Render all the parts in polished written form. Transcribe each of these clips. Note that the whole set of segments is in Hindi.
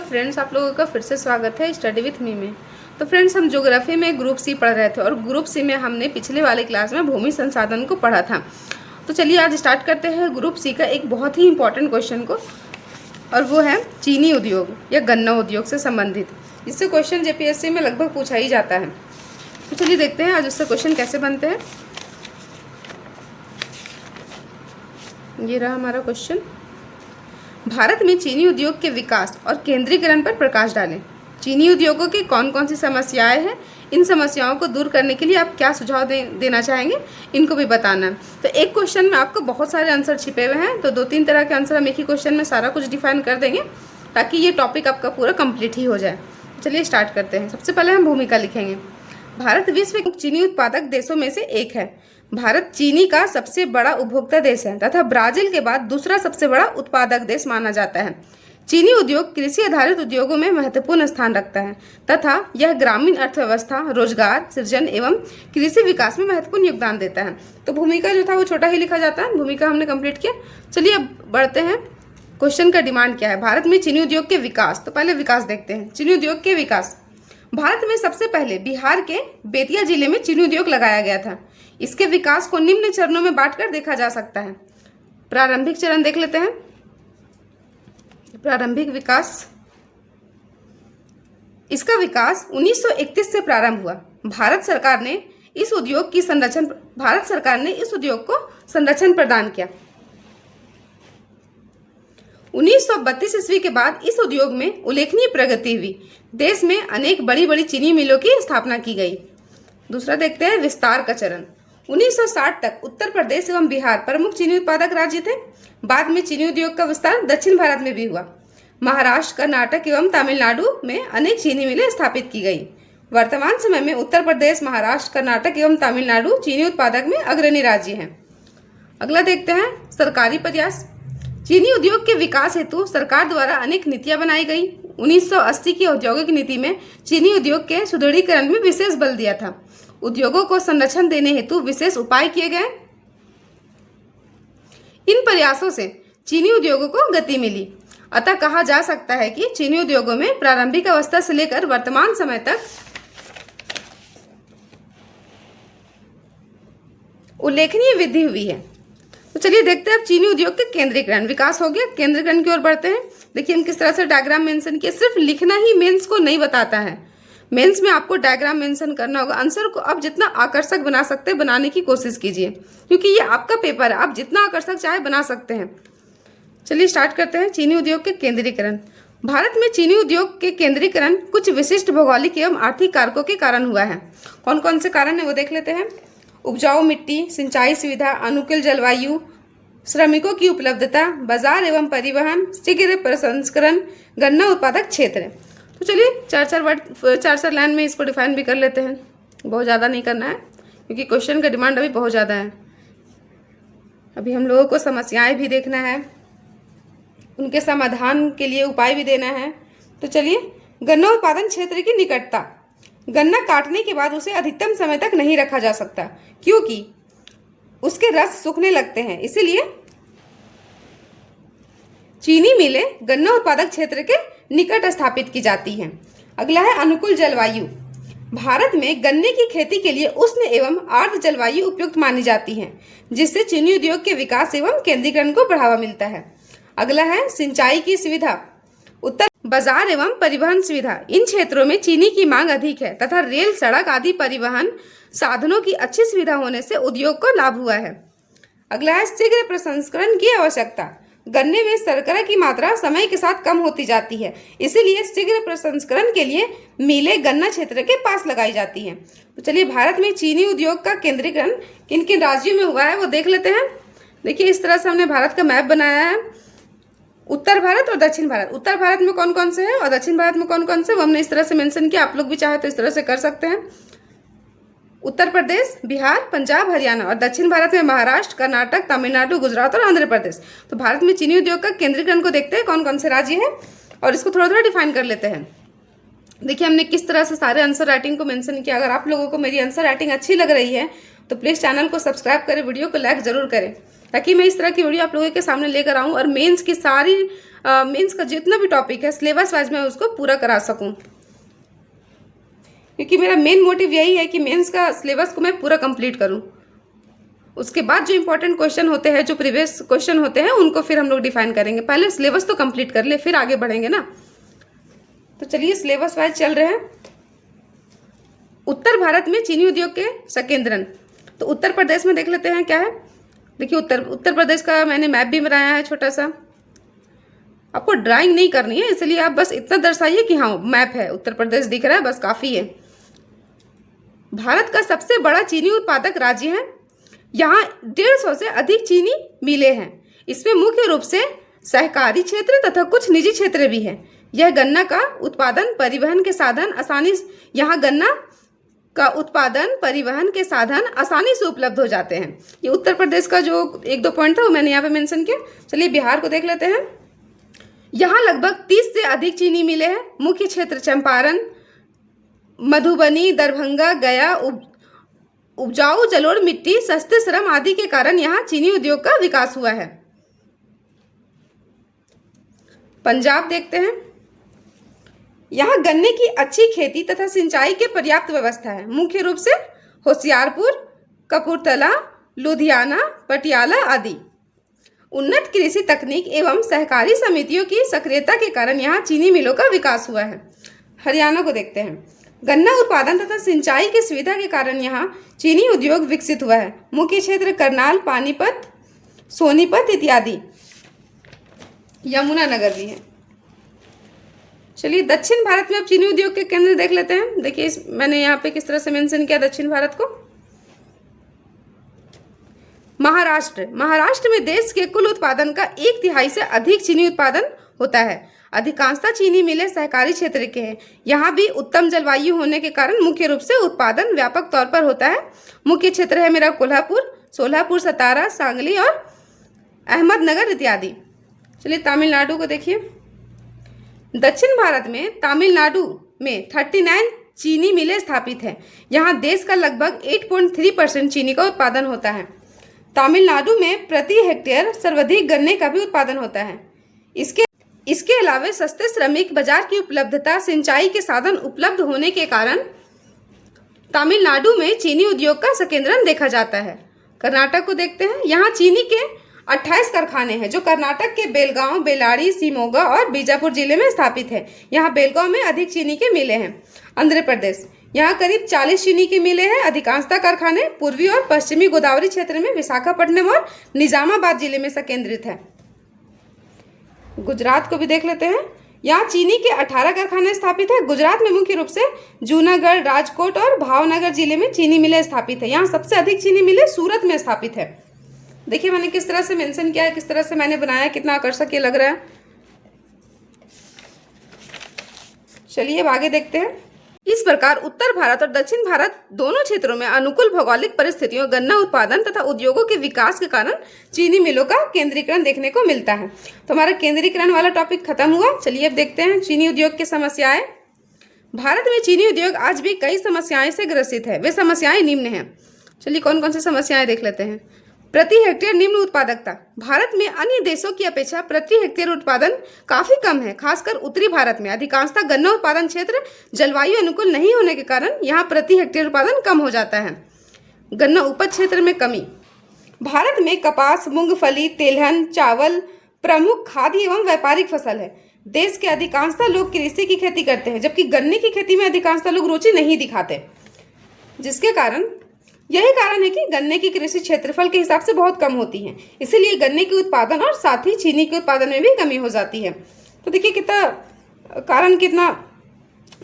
फ्रेंड्स, आप लोगों का फिर से स्वागत है स्टडी विथ मी में। तो फ्रेंड्स, हम ज्योग्राफी में ग्रुप सी पढ़ रहे थे और ग्रुप सी में हमने पिछले वाले क्लास में भूमि संसाधन को पढ़ा था। तो चलिए आज स्टार्ट करते हैं ग्रुप सी का एक बहुत ही इंपॉर्टेंट क्वेश्चन को, और वो है चीनी उद्योग या गन्ना उद्योग से संबंधित। इससे क्वेश्चन जेपीएससी में लगभग पूछा ही जाता है। तो चलिए देखते हैं आज उससे क्वेश्चन कैसे बनते हैं। ये रहा हमारा क्वेश्चन। भारत में चीनी उद्योग के विकास और केंद्रीकरण पर प्रकाश डालें। चीनी उद्योगों की कौन कौन सी समस्याएं हैं, इन समस्याओं को दूर करने के लिए आप क्या सुझाव देना चाहेंगे, इनको भी बताना है। तो एक क्वेश्चन में आपको बहुत सारे आंसर छिपे हुए हैं, तो 2-3 तरह के आंसर हम एक ही क्वेश्चन में सारा कुछ डिफाइन कर देंगे ताकि ये टॉपिक आपका पूरा कंप्लीट ही हो जाए। चलिए स्टार्ट करते हैं। सबसे पहले हम भूमिका लिखेंगे। भारत विश्व के चीनी उत्पादक देशों में से एक है। भारत चीनी का सबसे बड़ा उपभोक्ता देश है तथा ब्राजील के बाद दूसरा सबसे बड़ा उत्पादक देश माना जाता है। चीनी उद्योग कृषि आधारित उद्योगों में महत्वपूर्ण स्थान रखता है तथा यह ग्रामीण अर्थव्यवस्था, रोजगार सृजन एवं कृषि विकास में महत्वपूर्ण योगदान देता है। तो भूमिका जो था वो छोटा ही लिखा जाता है, भूमिका हमने कंप्लीट किया। चलिए अब बढ़ते हैं। क्वेश्चन का डिमांड क्या है? भारत में चीनी उद्योग के विकास। तो पहले विकास देखते हैं। चीनी उद्योग के विकास। भारत में सबसे पहले बिहार के बेतिया जिले में चीनी उद्योग लगाया गया था। इसके विकास को निम्न चरणों में बांटकर देखा जा सकता है। प्रारंभिक चरण देख लेते हैं। प्रारंभिक विकास। इसका विकास 1931 से प्रारंभ हुआ। भारत सरकार ने इस उद्योग को संरक्षण प्रदान किया। 1932 ईस्वी के बाद इस उद्योग में उल्लेखनीय प्रगति हुई। देश में अनेक बड़ी बड़ी चीनी मिलों की स्थापना की गई। दूसरा देखते हैं विस्तार का चरण। 1960 तक उत्तर प्रदेश एवं बिहार प्रमुख चीनी उत्पादक राज्य थे। बाद में चीनी उद्योग का विस्तार दक्षिण भारत में भी हुआ। महाराष्ट्र, कर्नाटक एवं तमिलनाडु में अनेक चीनी मिलें स्थापित की गई। वर्तमान समय में उत्तर प्रदेश, महाराष्ट्र, कर्नाटक एवं तमिलनाडु चीनी उत्पादक में अग्रणी राज्य हैं। अगला देखते हैं सरकारी प्रयास। चीनी उद्योग के विकास हेतु सरकार द्वारा अनेक नीतियां बनाई गई। 1980 की औद्योगिक नीति में चीनी उद्योग के सुदृढ़ीकरण में विशेष बल दिया था। उद्योगों को संरक्षण देने हेतु विशेष उपाय किए गए। इन प्रयासों से चीनी उद्योगों को गति मिली। अतः कहा जा सकता है कि चीनी उद्योगों में प्रारंभिक अवस्था से लेकर वर्तमान समय तक उल्लेखनीय वृद्धि हुई है। तो चलिए देखते हैं अब चीनी उद्योग के केंद्रीकरण। विकास हो गया, केंद्रीकरण की ओर बढ़ते हैं। देखिए हम किस तरह से डायग्राम मेंशन किए। सिर्फ लिखना ही मेंस को नहीं बताता है, मेंस में आपको डायग्राम मेंशन करना होगा। आंसर को आप जितना आकर्षक बना सकते हैं बनाने की कोशिश कीजिए, क्योंकि ये आपका पेपर है, आप जितना आकर्षक चाहे बना सकते हैं। चलिए स्टार्ट करते हैं। चीनी उद्योग के केंद्रीकरण। भारत में चीनी उद्योग के केंद्रीकरण कुछ विशिष्ट भौगोलिक एवं आर्थिक कारकों के कारण हुआ है। कौन कौन से कारण है वो देख लेते हैं। उपजाऊ मिट्टी, सिंचाई सुविधा, अनुकूल जलवायु, श्रमिकों की उपलब्धता, बाजार एवं परिवहन, शीघ्र प्रसंस्करण, गन्ना उत्पादक क्षेत्र। तो चलिए 4-4 लाइन में इसको डिफाइन भी कर लेते हैं। बहुत ज़्यादा नहीं करना है क्योंकि क्वेश्चन का डिमांड अभी बहुत ज़्यादा है। अभी हम लोगों को समस्याएं भी देखना है, उनके समाधान के लिए उपाय भी देना है। तो चलिए, गन्ना उत्पादन क्षेत्र की निकटता। गन्ना काटने के बाद उसे अधिकतम समय तक नहीं रखा जा सकता क्योंकि उसके रस सूखने लगते हैं। इसीलिए चीनी मिलें गन्ना उत्पादक क्षेत्र के निकट स्थापित की जाती हैं। अगला है अनुकूल जलवायु। भारत में गन्ने की खेती के लिए उष्ण एवं आर्द्र जलवायु उपयुक्त मानी जाती है, जिससे चीनी उद्योग के विकास एवं केंद्रीकरण को बढ़ावा मिलता है। अगला है सिंचाई की सुविधा, उत्तर बाजार एवं परिवहन सुविधा। इन क्षेत्रों में चीनी की मांग अधिक है तथा रेल, सड़क आदि परिवहन साधनों की अच्छी सुविधा होने से उद्योग को लाभ हुआ है। अगला है शीघ्र प्रसंस्करण की आवश्यकता। गन्ने में शर्करा की मात्रा समय के साथ कम होती जाती है, इसीलिए शीघ्र प्रसंस्करण के लिए मिलें गन्ना क्षेत्र के पास लगाई जाती हैं। तो चलिए, भारत में चीनी उद्योग का केंद्रीकरण किन किन राज्यों में हुआ है वो देख लेते हैं। देखिए इस तरह से हमने भारत का मैप बनाया है। उत्तर भारत और दक्षिण भारत। उत्तर भारत में कौन कौन से हैं और दक्षिण भारत में कौन कौन से, वो हमने इस तरह से मेंशन किया। आप लोग भी चाहे तो इस तरह से कर सकते हैं। उत्तर प्रदेश, बिहार, पंजाब, हरियाणा, और दक्षिण भारत में महाराष्ट्र, कर्नाटक, तमिलनाडु, गुजरात और आंध्र प्रदेश। तो भारत में चीनी उद्योग का केंद्रीकरण को देखते हैं कौन कौन से राज्य हैं और इसको थोड़ा थोड़ा डिफाइन कर लेते हैं। देखिए हमने किस तरह से सारे आंसर राइटिंग को मेंशन किया। अगर आप लोगों को मेरी आंसर राइटिंग अच्छी लग रही है तो प्लीज़ चैनल को सब्सक्राइब करें, वीडियो को लाइक ज़रूर करें, ताकि मैं इस तरह की वीडियो आप लोगों के सामने लेकर आऊँ और मेंस की सारी मेंस का जितना भी टॉपिक है सिलेबस वाइज मैं उसको पूरा करा सकूं, क्योंकि मेरा मेन मोटिव यही है कि मेंस का सिलेबस को मैं पूरा कंप्लीट करूं। उसके बाद जो इंपॉर्टेंट क्वेश्चन होते हैं, जो प्रीवियस क्वेश्चन होते हैं, उनको फिर हम लोग डिफाइन करेंगे। पहले सिलेबस तो कंप्लीट कर ले, फिर आगे बढ़ेंगे ना। तो चलिए सिलेबस वाइज चल रहे हैं। उत्तर भारत में चीनी उद्योग के संकेंद्रण। तो उत्तर प्रदेश में देख लेते हैं क्या है। देखिए उत्तर प्रदेश का मैंने मैप भी बनाया है छोटा सा। आपको ड्राइंग नहीं करनी है, इसलिए आप बस इतना दर्शाइए कि हाँ मैप है, उत्तर प्रदेश दिख रहा है, बस काफ़ी है। भारत का सबसे बड़ा चीनी उत्पादक राज्य है। यहाँ 150 से अधिक चीनी मिलें हैं। इसमें मुख्य रूप से सहकारी क्षेत्र तथा कुछ निजी क्षेत्र भी हैं। यह गन्ना का उत्पादन परिवहन के साधन आसानी यहाँ गन्ना का उत्पादन परिवहन के साधन आसानी से उपलब्ध हो जाते हैं। ये उत्तर प्रदेश का जो 1-2 पॉइंट था वो मैंने यहाँ पे मेंशन किया। चलिए बिहार को देख लेते हैं। यहाँ लगभग 30 से अधिक चीनी मिले हैं। मुख्य क्षेत्र चंपारण, मधुबनी, दरभंगा, गया, उपजाऊ जलोढ़ मिट्टी, सस्ते श्रम आदि के कारण यहाँ चीनी उद्योग का विकास हुआ है। पंजाब देखते हैं। यहाँ गन्ने की अच्छी खेती तथा सिंचाई के पर्याप्त व्यवस्था है। मुख्य रूप से होशियारपुर, कपूरथला, लुधियाना, पटियाला आदि। उन्नत कृषि तकनीक एवं सहकारी समितियों की सक्रियता के कारण यहाँ चीनी मिलों का विकास हुआ है। हरियाणा को देखते हैं। गन्ना उत्पादन तथा सिंचाई की सुविधा के कारण यहाँ चीनी उद्योग विकसित हुआ है। मुख्य क्षेत्र करनाल, पानीपत, सोनीपत इत्यादि। यमुनानगर भी है। चलिए दक्षिण भारत में अब चीनी उद्योग के केंद्र देख लेते हैं। देखिए मैंने यहाँ पे किस तरह से मेंशन किया दक्षिण भारत को। महाराष्ट्र में देश के कुल उत्पादन का 1/3 से अधिक चीनी उत्पादन होता है। अधिकांशतः चीनी मिलें सहकारी क्षेत्र के हैं। यहाँ भी उत्तम जलवायु होने के कारण मुख्य रूप से उत्पादन व्यापक तौर पर होता है। मुख्य क्षेत्र है मेरा कोल्हापुर, सोलापुर, सतारा, सांगली और अहमदनगर इत्यादि। चलिए तमिलनाडु को देखिए। दक्षिण भारत में तमिलनाडु में 39 चीनी मिलें स्थापित हैं। यहाँ देश का लगभग 8.3% चीनी का उत्पादन होता है। तमिलनाडु में प्रति हेक्टेयर सर्वाधिक गन्ने का भी उत्पादन होता है। इसके अलावा सस्ते श्रमिक, बाजार की उपलब्धता, सिंचाई के साधन उपलब्ध होने के कारण तमिलनाडु में चीनी उद्योग का संकेंद्रण देखा जाता है। कर्नाटक को देखते हैं। यहाँ चीनी के 28 कारखाने हैं जो कर्नाटक के बेलगांव, बेलाड़ी, शिमोगा और बीजापुर जिले में स्थापित है। यहाँ बेलगांव में अधिक चीनी के मिले हैं। आंध्र प्रदेश, यहाँ करीब 40 चीनी के मिले हैं। अधिकांशतः कारखाने पूर्वी और पश्चिमी गोदावरी क्षेत्र में विशाखापट्टनम और निजामाबाद जिले में संकेंद्रित है। गुजरात को भी देख लेते हैं। यहाँ चीनी के 18 कारखाने स्थापित है। गुजरात में मुख्य रूप से जूनागढ़, राजकोट और भावनगर जिले में चीनी मिलें स्थापित है। यहाँ सबसे अधिक चीनी मिलें सूरत में स्थापित है। देखिए मैंने किस तरह से मेंशन किया है, किस तरह से मैंने बनाया, कितना आकर्षक ये लग रहा है। चलिए अब आगे देखते हैं। इस प्रकार उत्तर भारत और दक्षिण भारत दोनों क्षेत्रों में अनुकूल भौगोलिक परिस्थितियों, गन्ना उत्पादन तथा उद्योगों के विकास के कारण चीनी मिलों का केंद्रीकरण देखने को मिलता है। तो हमारा केंद्रीकरण वाला टॉपिक खत्म हुआ। चलिए अब देखते हैं चीनी उद्योग की समस्याएं। भारत में चीनी उद्योग आज भी कई समस्याएं से ग्रसित है। वे समस्याएं निम्न हैं। चलिए कौन कौन सी समस्याएं देख लेते हैं। प्रति हेक्टेयर निम्न उत्पादकता। भारत में अन्य देशों की अपेक्षा प्रति हेक्टेयर उत्पादन काफी कम है। खासकर उत्तरी भारत में अधिकांशतः गन्ना उत्पादन क्षेत्र जलवायु अनुकूल नहीं होने के कारण यहाँ प्रति हेक्टेयर उत्पादन कम हो जाता है। गन्ना उपज क्षेत्र में कमी। भारत में कपास, मूंगफली, तेलहन, चावल प्रमुख खाद्य एवं व्यापारिक फसल है। देश के अधिकांशतः लोग कृषि की खेती करते हैं, जबकि गन्ने की खेती में अधिकांशतः लोग रुचि नहीं दिखाते, जिसके कारण यही कारण है कि गन्ने की कृषि क्षेत्रफल के हिसाब से बहुत कम होती है। इसीलिए गन्ने के उत्पादन और साथ ही चीनी के उत्पादन में भी कमी हो जाती है। तो देखिए कितना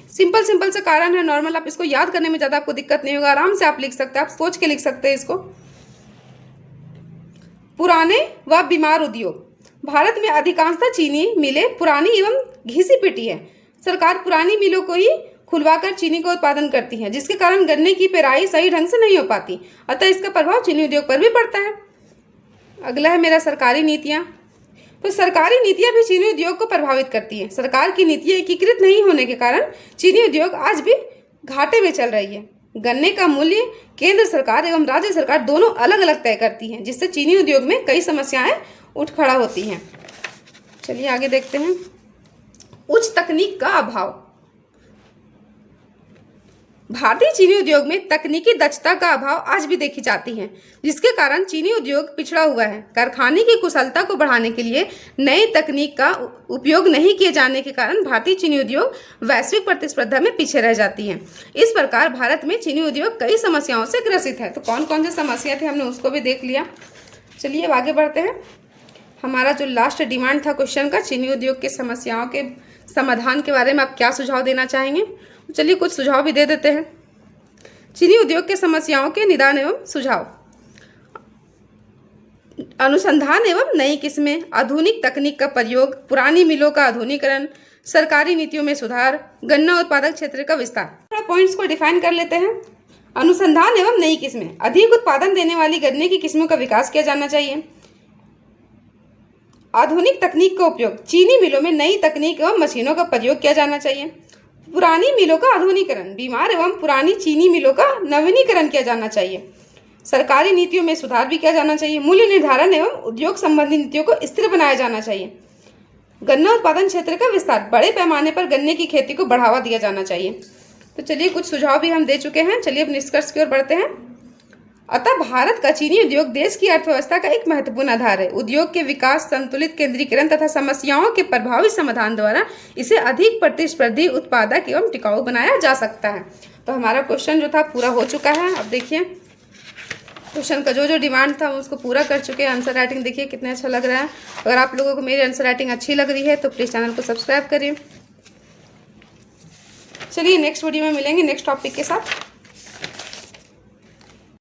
सिंपल सा कारण है, नॉर्मल। आप इसको याद करने में ज़्यादा आपको दिक्कत नहीं होगा, आराम से आप लिख सकते हैं, आप सोच के लिख सकते हैं इसको। पुराने व बीमार उद्योग। भारत में अधिकांशतः चीनी मिलें पुरानी एवं घिसी पिटी है। सरकार पुरानी मिलों को ही खुलवाकर चीनी का उत्पादन करती है, जिसके कारण गन्ने की पेराई सही ढंग से नहीं हो पाती। अतः इसका प्रभाव चीनी उद्योग पर भी पड़ता है। अगला है मेरा सरकारी नीतियाँ। तो सरकारी नीतियाँ भी चीनी उद्योग को प्रभावित करती हैं। सरकार की नीतियाँ एकीकृत नहीं होने के कारण चीनी उद्योग आज भी घाटे में चल रही है। गन्ने का मूल्य केंद्र सरकार एवं राज्य सरकार दोनों अलग अलग तय करती हैं, जिससे चीनी उद्योग में कई समस्याएं उठ खड़ा होती हैं। चलिए आगे देखते हैं। उच्च तकनीक का अभाव। भारतीय चीनी उद्योग में तकनीकी दक्षता का अभाव आज भी देखी जाती है, जिसके कारण चीनी उद्योग पिछड़ा हुआ है। कारखाने की कुशलता को बढ़ाने के लिए नई तकनीक का उपयोग नहीं किए जाने के कारण भारतीय चीनी उद्योग वैश्विक प्रतिस्पर्धा में पीछे रह जाती है। इस प्रकार भारत में चीनी उद्योग कई समस्याओं से ग्रसित है। तो कौन कौन सी समस्या थी हमने उसको भी देख लिया। चलिए अब आगे बढ़ते हैं। हमारा जो लास्ट डिमांड था क्वेश्चन का, चीनी उद्योग की समस्याओं के समाधान के बारे में आप क्या सुझाव देना चाहेंगे। चलिए कुछ सुझाव भी दे देते हैं। चीनी उद्योग के समस्याओं के निदान एवं सुझाव। अनुसंधान एवं नई किस्में, आधुनिक तकनीक का प्रयोग, पुरानी मिलों का आधुनिकीकरण, सरकारी नीतियों में सुधार, गन्ना उत्पादक क्षेत्र का विस्तार। थोड़ा पॉइंट्स को डिफाइन कर लेते हैं। अनुसंधान एवं नई किस्में, अधिक उत्पादन देने वाली गन्ने की किस्मों का विकास किया जाना चाहिए। आधुनिक तकनीक का उपयोग, चीनी मिलों में नई तकनीक एवं मशीनों का प्रयोग किया जाना चाहिए। पुरानी मिलों का आधुनिकीकरण, बीमार एवं पुरानी चीनी मिलों का नवीनीकरण किया जाना चाहिए। सरकारी नीतियों में सुधार भी किया जाना चाहिए। मूल्य निर्धारण एवं उद्योग संबंधी नीतियों को स्थिर बनाया जाना चाहिए। गन्ना उत्पादन क्षेत्र का विस्तार, बड़े पैमाने पर गन्ने की खेती को बढ़ावा दिया जाना चाहिए। तो चलिए कुछ सुझाव भी हम दे चुके हैं। चलिए अब निष्कर्ष की ओर बढ़ते हैं। अतः भारत का चीनी उद्योग देश की अर्थव्यवस्था का एक महत्वपूर्ण आधार है। उद्योग के विकास, संतुलित केंद्रीकरण तथा समस्याओं के प्रभावी समाधान द्वारा इसे अधिक प्रतिस्पर्धी, उत्पादक एवं टिकाऊ बनाया जा सकता है। तो हमारा क्वेश्चन जो था पूरा हो चुका है। अब देखिए क्वेश्चन का जो जो डिमांड था उसको पूरा कर चुके हैं। आंसर राइटिंग देखिए कितना अच्छा लग रहा है। अगर आप लोगों को मेरी आंसर राइटिंग अच्छी लग रही है तो प्लीज़ चैनल को सब्सक्राइब करिए। चलिए नेक्स्ट वीडियो में मिलेंगे नेक्स्ट टॉपिक के साथ।